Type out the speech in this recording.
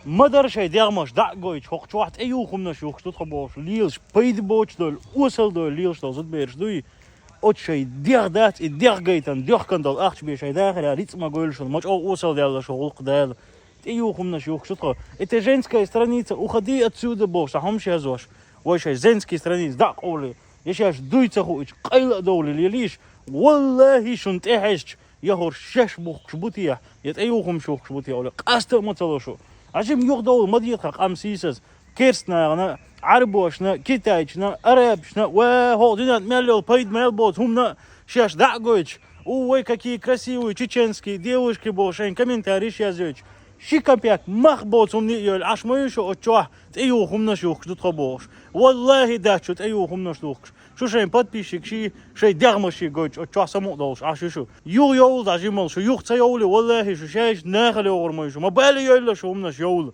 مدر شيء ديرمش دعوج حق واحد أيوخم نشوخ تطبوش ليلش بيد بوش دول وصل دول ليلش دول زد بيرش دوي أوت شيء دير دات دير جيتن دير كان دول أخش بيشي داخل ريت ما قولش الماتش أو وصل ديال شغل قدال أيوخم نشوخ تطبو إنت женская страница уходи отсюда بوش همش هزوش وش женский страниц دق أولي يشاش دويت أخوش قيل دولي ليش والله شنت إحش يهور شش بوخ شبوتيه يت أيوخم شوخ شبوتيه أولي قاست ما تلوشو عشان يخدول مديت قامسيسس كيرسنا عربوشنا كيتايشنا أرابشنا وهودينا مليون بيد ملبوت همنا شاش دعوش ой какие красивые чеченские девушки бошен комментарий yazıyorç şikapyak mahbotum niyor aşmayı şu oçah eyuhum naşuh tutqaboş vallahi dachut eyuhum naşuh şu şey подписчик şey dermaşı goç oçah samut dolş aşı şu yol da jimal şu yuxta yolu vallahi şu şey ne kadar olmuş ma bali yolla şu naş yol